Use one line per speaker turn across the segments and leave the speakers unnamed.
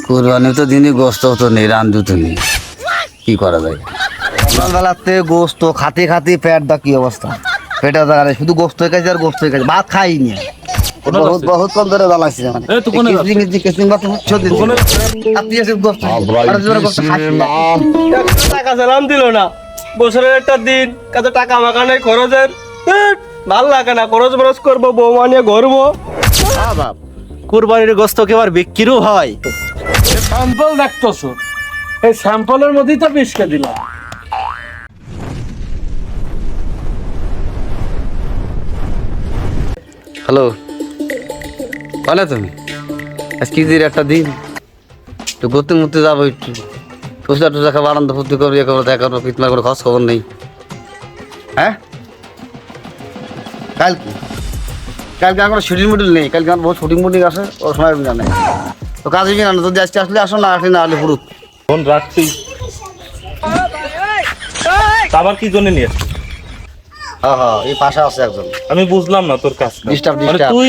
কুরবানি তো দিনই গোস্ত তো নেই, রান্ধু তো নেই, কি করা যায়? সকালবেলাতে গোস্ত খাতে খাতে পেট দা কি অবস্থা, পেটে দাঁড়ায় শুধু গোস্ত হয়ে গেছে আর গোস্ত হয়ে গেছে, ভাত খাইনি। বহুত বহুত কম ধরে জ্বালাইছি মানে
টাকা সালাম দিল না, বছরের একটা দিন কাছে টাকা মাখা নাই খরচের, ভাল লাগে না, খরচ বরচ করবো, বৌমা নিয়ে ঘুরবো।
কুরবানির গোস্ত কি আবার বিক্রিও হয়?
স্যাম্পল দেখতেছ, এই স্যাম্পলের মধ্যেই তো বিষকে দিলাম।
হ্যালো, বলে তুমি আজকে দিন একটা দিন একটু ঘুরতে ঘুরতে যাবো, একটু টুসা টুসা খাবো, আনন্দ ফুর্তি করবো, ইয়ে করবো, দেখা করবো, পিতমার কোনো খোঁজ খবর নেই। হ্যাঁ কালকে কালকে আমার শুটিং মুটিং নেই, কালকে আমার বহুত শুটিং মুটিং আছে, ওর সময় জানে তো কাজে না, যদি আজকে আসলে আসো, না আসলে না হলে পুরুত
ফোন রাখছি, আবার কি জন্য নিয়ে আসছিস?
হ্যাঁ হ্যাঁ, এই পাশে আছে একজন।
আমি বুঝলাম না তোর কাজ। মানে তুই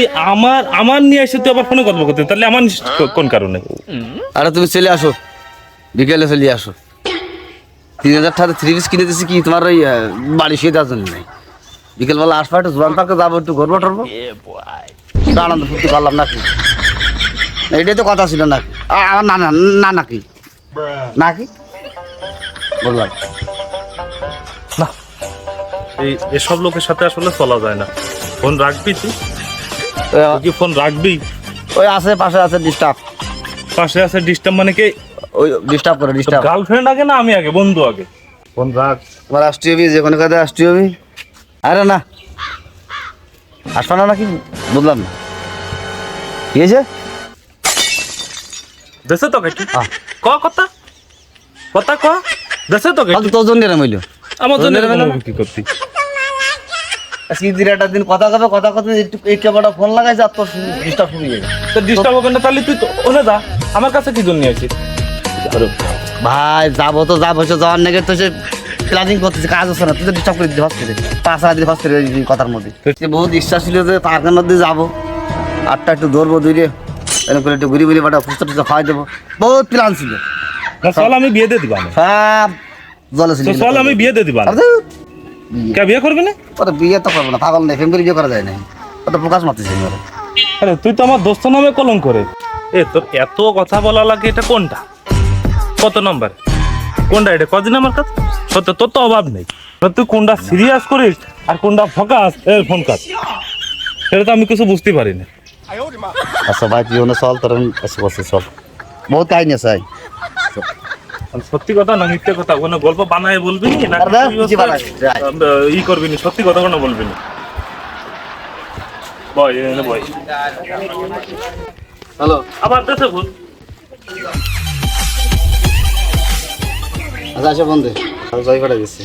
আমার নিয়ে এসে তুই আবার ফোনে কথা বলতে, তাহলে আমার কোন কারণে?
আরে তুমি চলে আসো, বিকেলে চলে আসো। 3000 টাকা 3 পিস কিনে দিচ্ছি, কি তোমার ওই বাড়ি শুয়ে দেওয়ার জন্য নাই? বিকেলবেলা আসবো, একটু জোয়ান পার্কে যাবো, একটু ঘুরবো টরবো, একটু আনন্দ ফুর্তি করলাম নাকি? এটাই তো কথা ছিল নাকি? আমার না না না নাকি নাকি বললাম
না, এসব লোকের সাথে আসলে চলা যায় না। ফোন রাখবি তুই? কি ফোন রাখবি?
ওই আছে পাশে আছে ডিস্টার্ব,
পাশে আছে ডিস্টার্ব মানে কি?
ওই ডিস্টার্ব করে, ডিস্টার্ব।
গার্লফ্রেন্ড আগে না আমি আগে, বন্ধু আগে? ফোন রাখ।
তোমার রাষ্ট্রীয় বি যে কোনো কাজে রাষ্ট্রীয় বি। আরে না আসবা না নাকি বুঝলাম না, কি হয়েছে?
দেশে তো কেটে ক কথা কথা ক, দেশে তো কেটে
তোর জন্য মইল
আমার জন্য কি করতি?
আজকে দিনটা দিন কথা কবে, কথা কথা একটু এই কেবাটা ফোন লাগাইছে, আর তোর ডিস্টার্ব শুরু হয়ে গেছে।
তো ডিস্টার্ব হবে না, তাহলে তুই তো ওনে যা, আমার কাছে কি জন্য আছিস?
ভাই যাবো তো যাবো, সে যাওয়ার নাকি তো সে প্ল্যানিং করতেছে, কাজ হচ্ছে না, তুই তো ডিস্টার্ব করে দিতে হসপিটালে 5 দিন হসপিটালে কথার মধ্যে। বহুত ইচ্ছা ছিল যে পার্কের মধ্যে যাবো, আটটা একটু দৌড়বো, দৌড়ে এরকম করে একটু ঘুরি ঘুরি বাটা ফুচকা টুচকা খাওয়াই দেবো, বহুত প্ল্যান ছিল।
চল আমি বিয়ে দিয়ে দিবা,
সব জলে ছিল।
চল আমি বিয়ে দিয়ে দিবা। কে বিয়ে করবি না?
ওটা বিয়ে তো করবো না, পাগল নেই, ফ্যামিলি বিয়ে করা যায় না, ওটা প্রকাশ মারতেছে।
আরে তুই তো আমার দোস্ত নামে কলম করে। তোর এত কথা বলা লাগে, এটা কোনটা, কত নম্বর, কোনটা এটা কদিন আমার কাছে? সত্য তোর তো অভাব নেই, তুই কোনটা সিরিয়াস করিস আর কোনটা ফোকাস ফোন কাজ, সেটা তো আমি কিছু বুঝতে পারি না।
আচ্ছা ভাই তুই ওনে চল, তোর কাছে বসে চল, বহুত কাহিনী আছে।
সত্যি কথা না মিথ্যে কথা, কোনো গল্প বানায় বলবি না, ই করবি না, সত্যি কথা কোনো বলবি না। বয় বয়,
হ্যালো,
আবার দেশে বল।
আচ্ছা আসো বন্ধু, জয় ফাটা দিচ্ছি,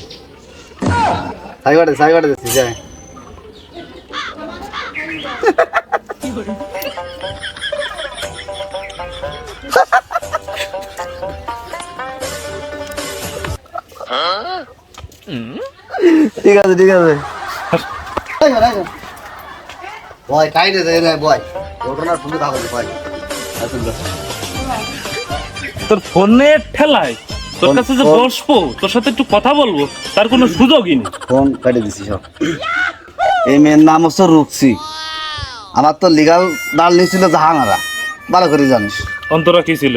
সাই ফাটা দিচ্ছি, যাই। ঠিক আছে ঠিক আছে, বয় কাইটে যায় না, বয় ঘটনার ফোনে থাকবে বয়।
তোর ফোনের ঠেলায় তোর কাছে যে বসবো, তোর সাথে একটু কথা বলবো, তার কোনো সুযোগই নেই।
ফোন কেটে দিছি সব। এই মেয়ের নাম হচ্ছে রুকসি, আমার তো লিগাল ডাল নিয়েছিল জাহানারা, ভালো করে জানিস।
অন্তরা কি ছিল?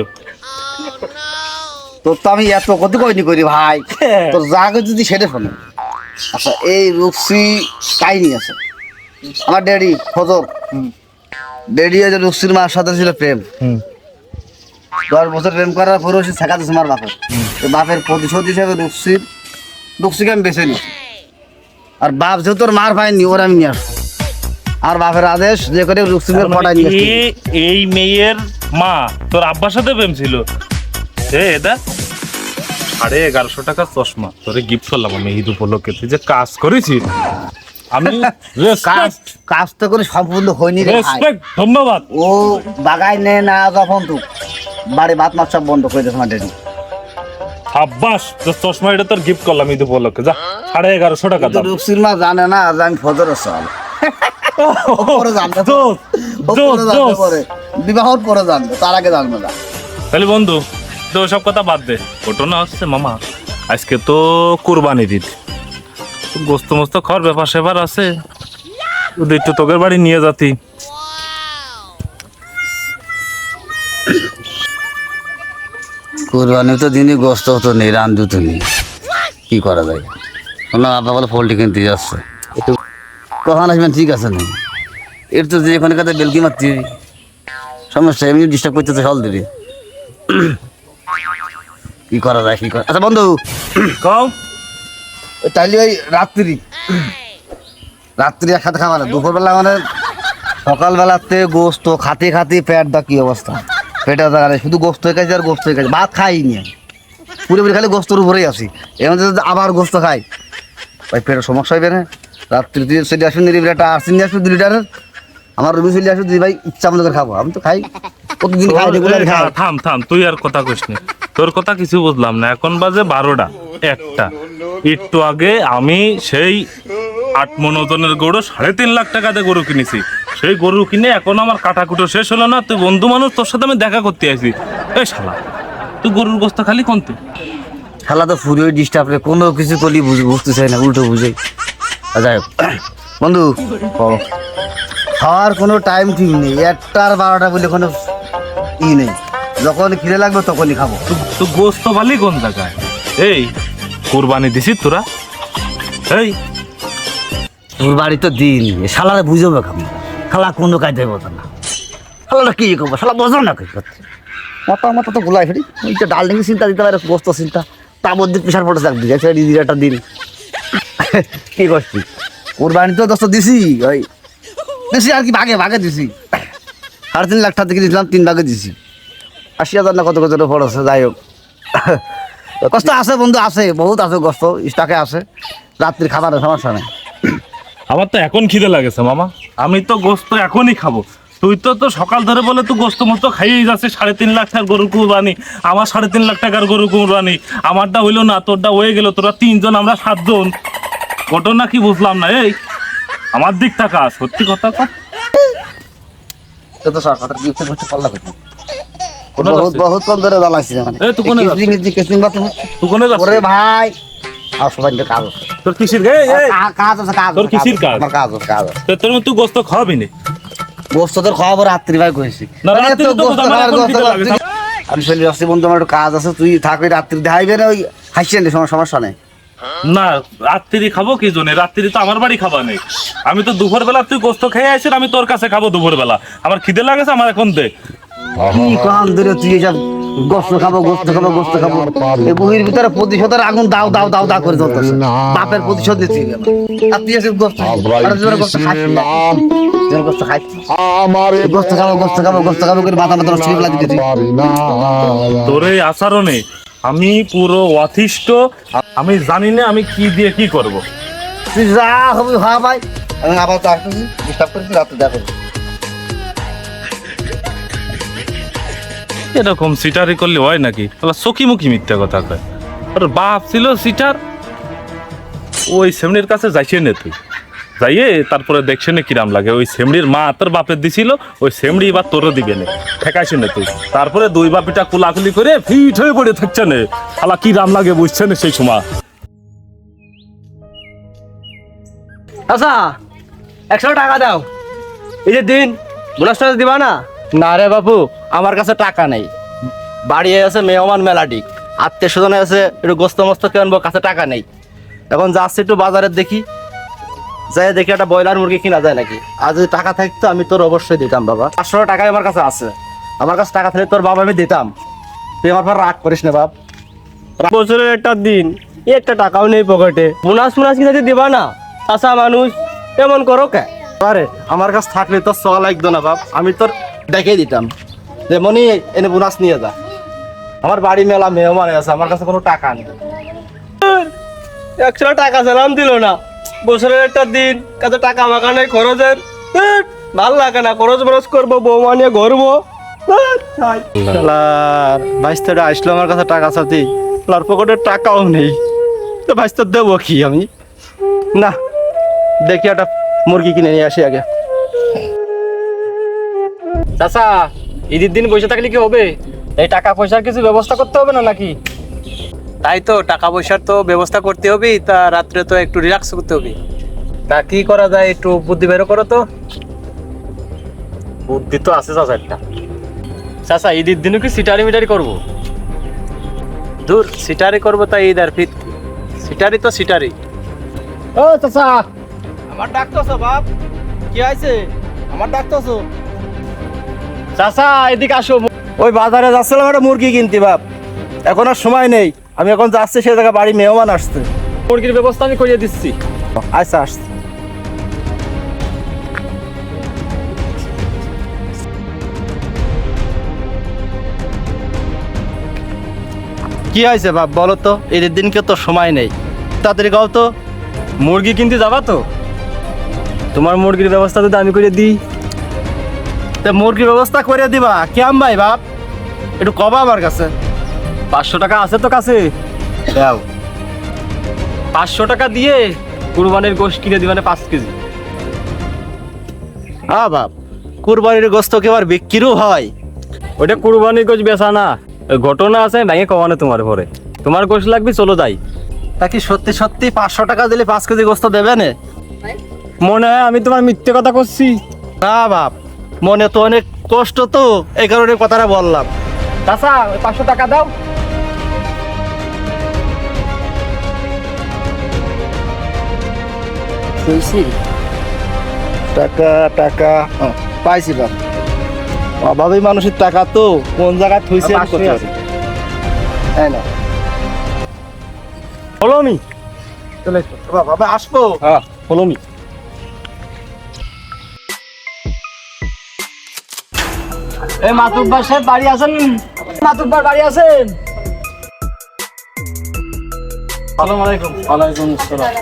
তোর তো আমি এত কত কইনি করি ভাই, তোর যা করে যদি সেটা শোনে। আচ্ছা এই রুকসি কাহিনী আছে, আমার ড্যাডি ফজর, ড্যাডি যে রুকসির মার সাথে ছিল প্রেম, 10 বছর প্রেম করার পরেও সে শেখা দিচ্ছে আমার বাপের। বাপের প্রতিশোধ হিসেবে রুকসিকে আমি বেছে নিচ্ছি, আর বাপ যেহেতু তোর মার পাইনি, ওর আমি নিয়ে আসবো। আর বাপের আদেশ যে করে রুকসিকে পটাই নিয়ে আসছি।
এই মেয়ের মা তোর আব্বার সাথে প্রেম ছিল? এটা 1150 টাকার চশমা তোরে গিফট করলাম আমি ঈদ উপলক্ষে, তুই যে কাজ করেছিস আমি
কাজ তো করে সম্পূর্ণ হয়নি রে ভাই,
ধন্যবাদ।
ও বাগাই নে না যখন তো বাড়ি ভাত মাছ সব বন্ধ করে দিয়েছে আমার ড্যাডি।
আব্বাস চশমা এটা তোর গিফট করলাম ঈদ উপলক্ষে, যা 1150 টাকা দাম।
রুকসির মা জানে না যে আমি ফজর চাল বিবাহর পরে জানবে, তার আগে জানবে না।
তাহলে বন্ধু তো সব কথা বাদ দে, ঘটনা হচ্ছে মামা আজকে তো কুরবানি ঈদ, গোস্ত মোস্ত খাওয়ার ব্যাপার সেবার আছে, ওদের একটু তোকের বাড়ি নিয়ে যাতি।
কুরবানি তো দিনই গোস্ত তো নেই, রান্ধু তো নেই, কি করা যায়? না আপা বলে পোল্ট্রি কিনতে যাচ্ছে, একটু কখন আসবেন? ঠিক আছে না, এর তো যে এখানে কাছে বেলকি মারছি, সমস্যা এমনি ডিস্টার্ব করতেছে সল দিবি, কি করা যায় কি করা। আচ্ছা বন্ধু,
কও
তাইলে ওই রাত্রি একসাথে খাওয়া না, দুপুরবেলা মানে সকালবেলাতে গোস্ত খাতে খাতে পেট দা কি অবস্থা, পেটে জায়গা শুধু গোস্ত হয়ে গেছে আর গোস্ত হয়ে গেছে, ভাত খাই নি পুরোপুরি খালি গোস্তর উপরেই আছি, এর মধ্যে যদি আবার গোস্ত খাই ভাই পেটের সমস্যা হইবে না। রাত্রি তুই চলে আসুন একটা আর্সিন নিয়ে আসবি 2 লিটারের, আমার রুমে চলে আসবি, তুই ভাই ইচ্ছা মতো করে খাবো, আমি তো খাই প্রতিদিন খাই, রেগুলার খাই।
থাম থাম, তুই আর কথা কইস না, তোর কথা কিছু বুঝলাম না। এখন বাজে 12টা 1টা, একটু আগে আমি সেই 8 মণ ওজনের গরু 3.5 লাখ টাকাতে গরু কিনেছি, সেই গরু কিনে এখন আমার কাটাকুটো শেষ হলো না, তুই বন্ধু মানুষ, তোর সাথে আমি দেখা করতে আসি। এই শালা তুই গরুর গোস্ত খালি কোনতে?
খেলা তো ফুরিয়ে ডিস্টার্ব রে, কোনো কিছু করলি বুঝতে চাই না, উল্টো বুঝে। যাই হোক বন্ধু, খাওয়ার কোনো টাইম ঠিক নেই, 1টা আর 12টা বলে কোনো ই নেই, যখন খিদে লাগবে তখনই খাবো।
তুই গোস্ত পালি কোন জায়গায়? এই কুরবানি দিছিস তোরা? এই
তোর বাড়ি তো দিন, শালারে বুঝবে খাবো, শালা কোনো কাজে বোঝে না, শালাটা কি করবো, শালা বোঝো না কি করতে, মাথা তো গোলাই ফেরি, ওই যে ডাল ডিঙি চিন্তা দিতে পারে, গোস্ত চিন্তা, তার মধ্যে প্রেশার পড়ে থাকবি, একটা দিন কি করছি। কোরবানি তো 10 দিছি, ওই দিছি আর কি ভাগে ভাগে দিছি, 3.5 লাখ টাকা কিনেছিলাম, 3 ভাগে দিছি, 80,000 না কত কত পড়েছে। যাই হোক কষ্ট আছে বন্ধু, আছে বহুত আছে কষ্ট, স্টাকে আছে, রাত্রির খাবারের সমস্যা নেই।
আমার তো এখন খিদে লাগেছে মামা, আমি তো গোস্ত এখনই খাবো। তুই তো সকাল ধরে বলে তুই গোস্ত মোস্ত খাইয়েই যাচ্ছে, 3.5 লাখ টাকার গরু কুরবানি, আমার 3.5 লাখ টাকার গরু কুরবানি, আমারটা হইলো না, তোরটা হয়ে গেল, তোরা 3 জন আমরা 7 জন, ঘটনা কি বুঝলাম না। এই আমার দিক টাকা সত্যি কথা কর,
তো সরকার গিফট করতে পারলা কত,
কোনে
বহুত
যাচ্ছে?
বহুত কম ধরে দালাইছি মানে।
এই তুই কোনে যাচ্ছিস?
কেসিং বাত
তুই কোনে যাচ্ছিস?
ওরে ভাই আর সবাই কাজ আছে,
তোর কিসির
কাজ আছে, কাজ
তোর কিসির কাজ?
আমার কাজ আছে, কাজ আছে।
তোর তুই গোস্ত খাওয়াবি না?
গোস্ত তোর খাওয়াবো রাত্রি ভাই কইছি,
না, রাত্রি তো
গোস্ত
আমার
খাওয়ার
এখন
গোস্ত
খিদে লাগে।
আমি চলে আসছি বন্ধু, আমার একটু কাজ আছে, তুই থাক, ওই রাত্রি দেখাইবে না, ওই হাসছেন সমস্যা নেই।
না রাত্রি খাবো কি জন্য? রাত্রি তো আমার বাড়ি খাবা নেই, আমি তো দুপুর বেলা তুই গোস্ত খেয়ে আসিস, আমি তোর কাছে খাবো দুপুর বেলা, আমার খিদে লাগেছে, আমার এখন দে।
কি কাম ধরে তুই এসব গোস্ত খাবো গোস্ত খাবো গোস্ত খাবো, এই বুহির ভিতরে প্রতিশোধের আগুন দাও দাও দাও দাও করে জ্বলতেছে, বাপের প্রতিশোধ নিতে হবে আর তুই এসে গোস্ত আর জোরে গোস্ত খাচ্ছিস না, জোরে গোস্ত খাচ্ছিস, গোস্ত খাবো গোস্ত খাবো গোস্ত খাবো করে মাথা মাথা নষ্ট করে ফেলা দিতেছিস।
তোর এই আচরণে আমি পুরো অতিষ্ঠ, আমি জানি না আমি কি দিয়ে কি করব।
তুই যা হবি হ্যাঁ ভাই, আমি আবার তো আসতেছি, ডিস্টার্ব করেছি, রাত্রে দেখো।
এরকম সিটারি করলে হয় নাকি? চকি মুখি মিথ্যা কথা কয়, ওর বাপ ছিল সিটার, ওই সেমনির কাছে যাইছে না তুই, যাইয়ে তারপরে দেখছে না কিরাম লাগে, ওই সেমড়ির মা তোর বাপের দিছিল, ওই সেমড়ি এবার তোরও দিবে না, ঠেকাইছে না তুই, তারপরে দুই বাপিটা কুলাকুলি করে ফিট হয়ে পড়ে থাকছে না, শালা কিরাম লাগে বুঝছে না সেই সময়।
আচ্ছা 100 টাকা দাও, এই যে দিন বোনাসটা দিবা না?
না রে বাবু, আমার কাছে টাকা নেই, বাড়ি আছে মেহমান মেলাডিক, আত্মীয় স্বজন আছে, একটু গোস্ত মস্ত কিনবো, কাছে টাকা নেই, এখন যাচ্ছি একটু বাজারে দেখি, যাই দেখি একটা ব্রয়লার মুরগি কিনা যায় নাকি, আর যদি টাকা থাকতো আমি তোর অবশ্যই দিতাম বাবা, 500 টাকাই আমার কাছে আছে, আমার কাছে টাকা থাকলে তোর বাবা আমি দিতাম, তুই আমার পর রাগ করিস না বাপ।
বছরের একটা দিন, একটা টাকাও নেই পকেটে, বোনাস কি দিবা না? আচ্ছা মানুষ এমন করো কে?
আরে আমার কাছে থাকলে তোর চলা লাগতো না বাপ, আমি তোর দেখে দিতাম যে মনি এনে বোনাস নিয়ে যা, আমার বাড়ি মেলা মেহমান আছে, আমার কাছে কোনো টাকা নেই।
100 টাকা সালাম দিল না, বছরের একটা দিন, কাছে টাকা মাখা নেই খরচের, ভাল লাগে না, খরচ বরচ করবো, বৌমা নিয়ে ঘুরবো।
শালার ভাইস্তাটা আসলো আমার কাছে টাকা চাতি, শালার পকেটে টাকাও নেই, তো ভাইস্তা দেবো কি আমি? না দেখি একটা মুরগি কিনে নিয়ে আসি আগে। চাচা
ঈদের দিন বসে থাকলে কি হবে? এই টাকা পয়সার কিছু ব্যবস্থা করতে হবে না নাকি?
তাই তো, টাকা পয়সার তো ব্যবস্থা করতে হবে, তা রাত্রে তো একটু রিল্যাক্স করতে হবে। তা কি করা যায়, একটু বুদ্ধি বের করো তো।
বুদ্ধি তো আছে চাচা একটা। চাচা ঈদের দিনও কি সিটারি মিটারি করবো?
দূর, সিটারি করবো তাই ঈদ আর ফিত, সিটারি তো সিটারি।
ও চাচা, আমার ডাকতেছো বাপ? কি হয়েছে? আমার ডাকতেছো? চাচা এদিকে আসো।
ওই বাজারে যাচ্ছিলাম একটা মুরগি কিনতে বাপ, এখন আর সময় নেই। আমি এখন যাচ্ছি সে জায়গায়, বাড়ি মেহমান আসছে।
মুরগির ব্যবস্থা আমি করিয়ে দিচ্ছি।
আচ্ছা আসছে। কি হয়েছে বাপ বলো তো, ঈদের দিনকে তো সময় নেই, তাড়াতাড়ি কও তো।
মুরগি কিনতে যাবা তো? তোমার মুরগির ব্যবস্থা যদি আমি করে দিই।
তা মুরগির ব্যবস্থা করে দিবা কেম ভাই বাপ, একটু কবা আমার কাছে।
500 টাকা আছে তো কাছে?
দাও।
500 টাকা দিয়ে কুরবানির গোশত কিনে দিবানে 5 কেজি।
হ্যাঁ বাপ, কুরবানির গোস্ত কি আবার বিক্রিও হয়?
ওইটা কুরবানির গোশত বেচা না, ওই ঘটনা আছে ভেঙে কমানো তোমার পরে। তোমার গোশত লাগবে, চলো যাই।
তা কি সত্যি সত্যি 500 টাকা দিলে 5 কেজি গোস্ত দেবে না?
মনে হয় আমি তোমার মিথ্যে কথা করছি।
না বাপ, মনে তো অনেক কষ্ট, তো এই কারণে কথাটা বললাম।
চাচা 500 টাকা দাও।
টাকা টাকা পাইছি বাপ, অভাবী মানুষের টাকা তো কোন জায়গায় থুইছে আমি করতে পারি। তাই না
বলো আমি।
বাবা আসবো।
হ্যাঁ বলো আমি। এই মাতুব্বার সাহেব বাড়ি আছেন? মাতুব্বার বাড়ি আছেন? আসসালামু আলাইকুম।
ওয়ালাইকুম আসসালাম।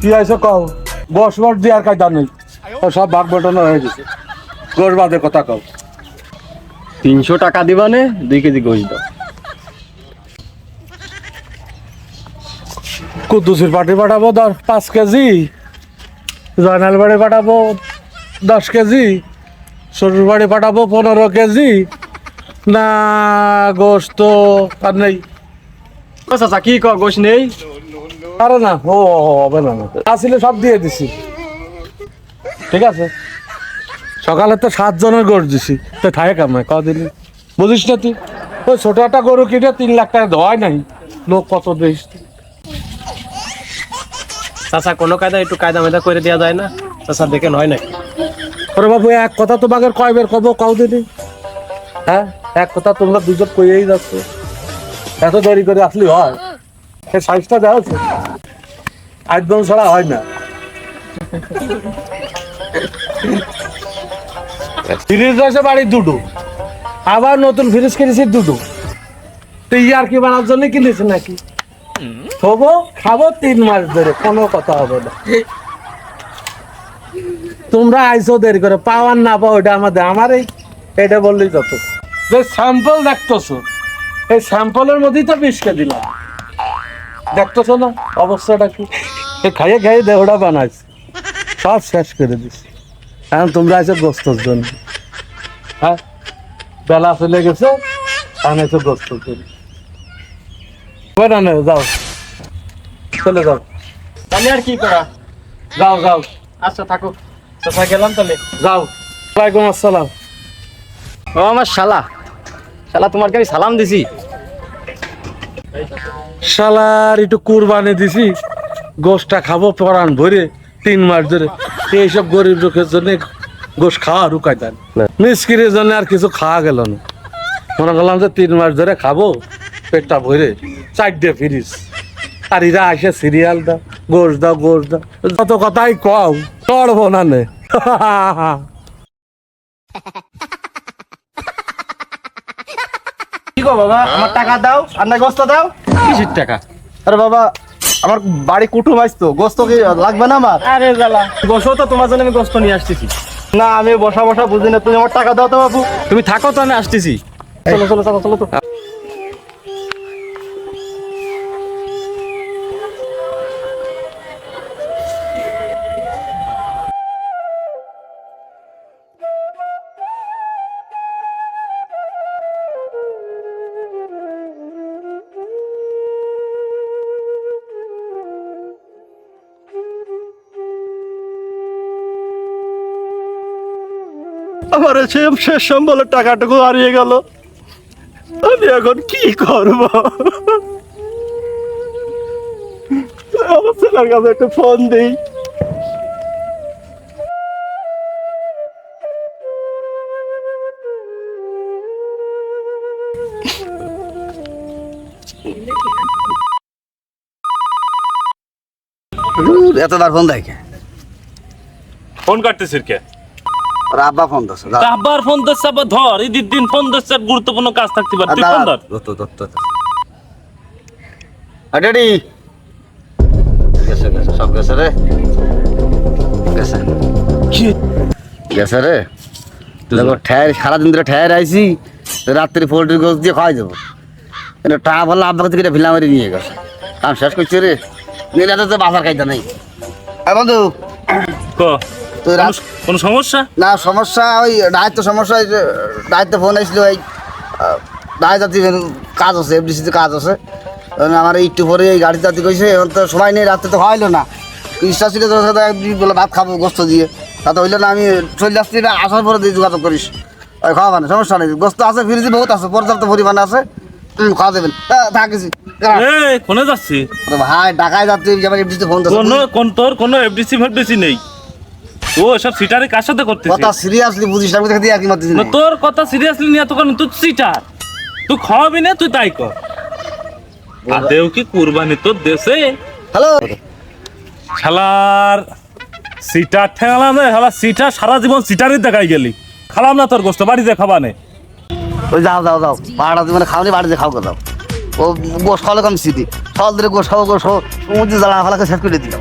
কি আছে কও? বসবট দিয়ে আর কায়দা নেই, ও সব ভাগ বটনা হয়ে গেছে। গোশ বাদে কথা কও।
300 টাকা দিবানে 2 কেজি গোশত দাও।
কুদ্দুসির পাটি পাঠাবো 5 কেজি, জয়নাল বাড়ি পাঠাবো 10 কেজি, শ্বশুর বাড়ি পাঠাবো 15 কেজি। না গোশ তো আর নেই।
ও চাচা কি কও, গোশত নেই?
আরে না, ও হবে না, আসলে সব দিয়ে দিছি। ঠিক আছে, সকালে তো 7 জনের গোশ দিছি, তো থাকে কামায় কদিন বুঝিস না তুই? ওই ছোট একটা গরু কিনে 3 লাখ টাকা ধোয় নাই, লোক কত দিস।
চাচা কোনো কায়দা একটু কায়দা মেদা করে দেওয়া যায় না? চাচা দেখেন হয় নাকি?
ওরে বাবু, এক কথা তোমাকে কয়বার কব কদিনই? হ্যাঁ, এক কথা তোমরা দুজন কইয়েই যাচ্ছ, এত দেরি করে আসলি হয়? সে সাইজটা দেওয়া হচ্ছে, একদম ছাড়া হয় না। ফ্রিজ আছে বাড়ি 2টো, আবার নতুন ফ্রিজ কিনেছি 2টো। তুই আর কি বানার জন্য কিনেছি নাকি? হবো খাবো 3 মাস ধরে, কোনো কথা হবে না। তোমরা আইসো দেরি করে, পাওয়ার না পাও এটা আমার এটা বললেই যত। যে স্যাম্পল দেখতেছো, এই স্যাম্পলের মধ্যেই তো 20 কেজি দিলাম, দেখতেছো না অবস্থাটা কি? খাইয়ে খাইয়ে দেহটা বানাইছে, সব শেষ করে দিছি। এখন তোমরা আইসো গোস্তর জন্য। হ্যাঁ, বেলা চলে গেছে, এখন আইসো গোস্তর জন্য। না যাও, চলে যাও,
তাহলে আর কি করা?
যাও যাও
আচ্ছা থাকো চাচা, গেলাম তাহলে।
যাও। ওয়ালাইকুম আসসালাম।
ও আমার শালা, শালা তোমাকে আমি সালাম দিছি।
শালার একটু কুরবানি দিছি, গোশটা খাবো পরান ভরে 3 মাস ধরে। এইসব গরিব লোকের জন্য গোশ খাওয়া রুকাই দেন, মিসকিরের জন্য আর কিছু খাওয়া গেল না। মনে করলাম যে 3 মাস ধরে খাবো পেটটা ভরে, 4 ফিরিস। আর এরা আসে সিরিয়াল দাও, গোশ দাও, গোশ দাও, যত কথাই কও চড়বো না নে।
কি গো বাবা, আমার টাকা দাও আর না গোস্ত দাও।
কিসের টাকা?
আরে বাবা, আমার বাড়ি কুটুম আসতো, গোস্ত কি লাগবে না আমার?
আরে জ্বালা, গোশত তো তোমার জন্য আমি গোশত নিয়ে আসতেছি।
না আমি বসা বসা বুঝি না, তুমি আমার টাকা দাও তো বাবু।
তুমি থাকো তো, আমি আসতেছি। চলো চলো চলো চলো তো।
আমার শেষ সম্বলের টাকাটুকু হারিয়ে গেল, আমি এখন কি করব? আমার ছেলের কাছে একটু ফোন দিই।
এতবার ফোন দেখে
ফোন কাটতেছিস কে?
ওর আব্বা ফোন দিচ্ছে
আবার ফোন দিচ্ছে, আবার ধর, ঈদের দিন ফোন দিচ্ছে, গুরুত্বপূর্ণ কাজ থাকতে পারে, তুই ফোন ধর।
ড্যাডি গেছে গেছে সব গেছে রে, গেছে গেছে রে। দেখো ঠেয়ার সারাদিন ধরে ঠেয়ার আইছি, রাত্রি পোল্ট্রি গোস দিয়ে খাওয়াই দেবো। কিন্তু টা বললো আব্বাকে থেকে ভিলা মারি নিয়ে গেছে, কাম শেষ করছে রে। নিলে তো বাজার খাইতে নেই। বন্ধু
ক,
তুই
কোন সমস্যা?
না সমস্যা ওই দায়িত্ব সমস্যা, দায়িত্ব ফোন আসছিল ওই দায়িত্ব কাজ আছে, এফডিসিতে কাজ আছে। আমার একটু পরে এই গাড়ি যাতে কইছে, এখন তো সময় নেই, রাত্রে তো হইলো না। ইচ্ছা ছিল তোর সাথে বলে ভাত খাবো গোস্ত দিয়ে, তাতে হইলো না। আমি চলে আসছি, আসার পরে দিয়ে যোগাযোগ করিস, ওই খাওয়া মানে সমস্যা নেই। গোস্ত আছে, ফ্রিজে বহুত আছে, পর্যাপ্ত পরিমাণে আছে, খাওয়া দেবেন। থাকিস
এই কোনে যাচ্ছি?
ভাই ঢাকায় যাচ্ছি, যেমন এফডিসিতে ফোন
তোর কোনো এফডিসি ফেফডিসি নেই, ও এসব সিটারে কার সাথে করতেছিস?
কথা সিরিয়াসলি বুঝিস না, আমি দিয়ে আর কি মারতেছি
না, তোর কথা সিরিয়াসলি নিয়ে তো, তুই সিটার, তুই খাওয়াবি না, তুই তাই কর। আদেও কি কুরবানি তোর দেশে?
হ্যালো
শালার সিটার ঠেলাম রে, শালা সিটার সারা জীবন সিটারই দেখাই গেলি। খালাম না তোর গোস্ত, বাড়িতে খাবা নে।
ওই যাও যাও যাও, পাড়া তুমি মানে খাওনি, বাড়িতে খাও যাও। ও গোস খাওয়ালে কম স্মৃতি, সকাল ধরে গোস খাবো, গোস সমুদ্রে জ্বালা ফালাকে শেষ করে দিলাম।